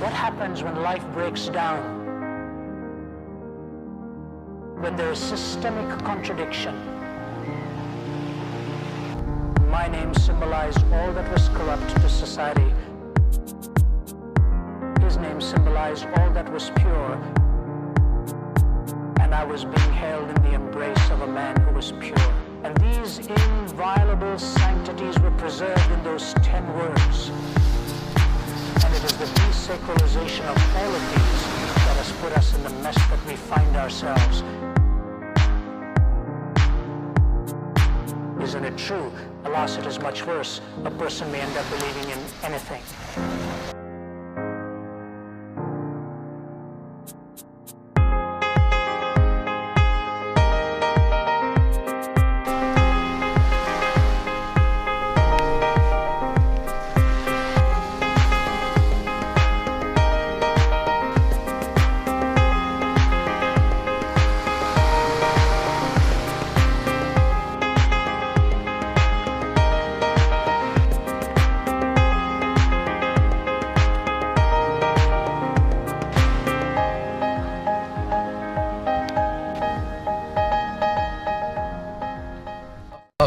what happens when life breaks down? When there is systemic contradiction. My name symbolized all that was corrupt to society. His name symbolized all that was pure. And I was being held in the embrace of a man who was pure. And these inviolable sanctities were preserved in those 10 words. And it is the desacralization of all of these that has put us in the mess that we find ourselves. Isn't it true? Alas, it is much worse. A person may end up believing in anything.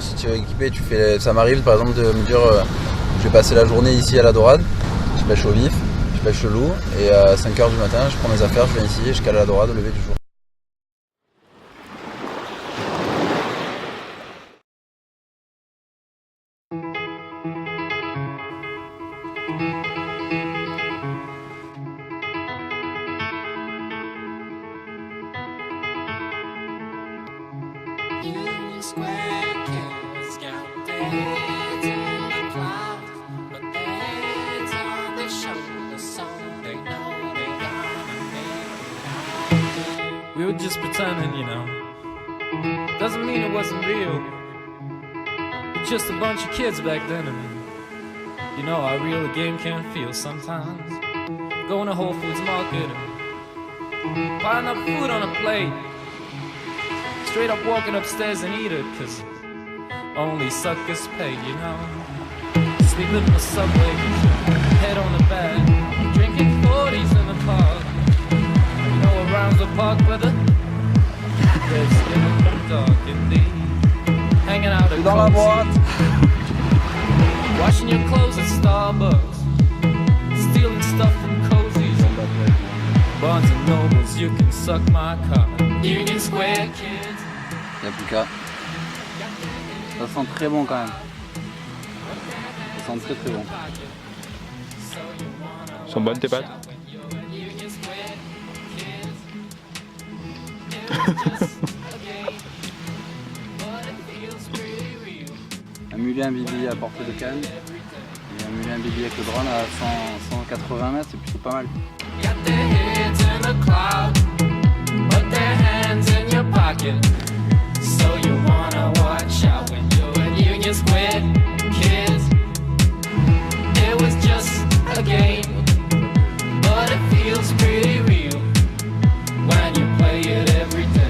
Si tu es équipé, ça m'arrive par exemple de me dire je vais passer la journée ici à la dorade, je pêche au vif, je pêche le loup et à 5h du matin je prends mes affaires, je viens ici et je cale à la dorade au lever du jour. We were just pretending, you know. Doesn't mean it wasn't real. We're just a bunch of kids back then, and you know how real a game can feel sometimes. Going to Whole Foods Market and buying up food on a plate. Straight up walking upstairs and eat it, 'cause only suckers pay, you know. Sleeping in the subway, head on the bed, drinking 40s in the park. You know, around the park where there's still dark indeed. Hanging out at Cozy, washing your clothes at Starbucks, stealing stuff from Cozy's, Barnes and Nobles, you can suck my cock. Union Square kids. Y'a plus qu'à. Ça sent très bon quand même. Ça sent très très bon. Sont bonnes tes pâtes? Un mulet, un bibi à portée de canne et un mulet, un bibi avec le drone à 180 mètres, c'est plutôt pas mal. So you wanna watch out when you're in Union Square, kids. It was just a game, but it feels pretty real when you play it every day.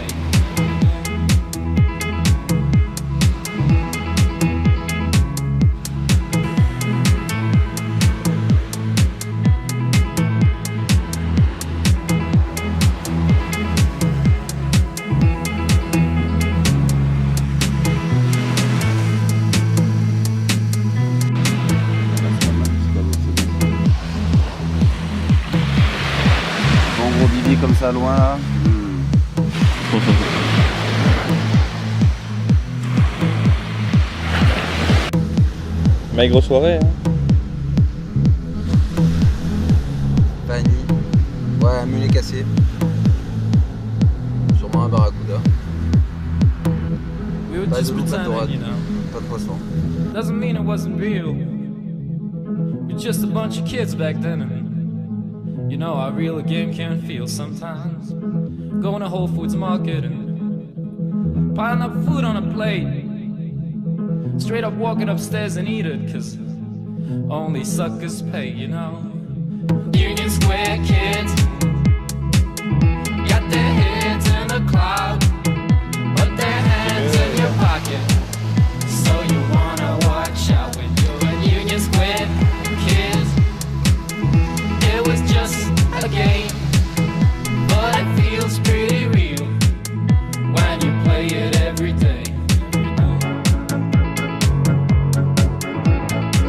Comme ça loin là. Maigre soirée hein. Vanille. Ouais, un mulet cassé. Sûrement un barracuda. We were Pas just de loup, pas de pretending, dorade, you know. pas de poisson. Doesn't mean it wasn't real. We're just a bunch of kids back then, and you know how real a game can feel sometimes. Going to Whole Foods Market and piling up food on a plate. Straight up walking upstairs and eat it, 'cause only suckers pay, you know. Union Square kids got their heads in the clouds.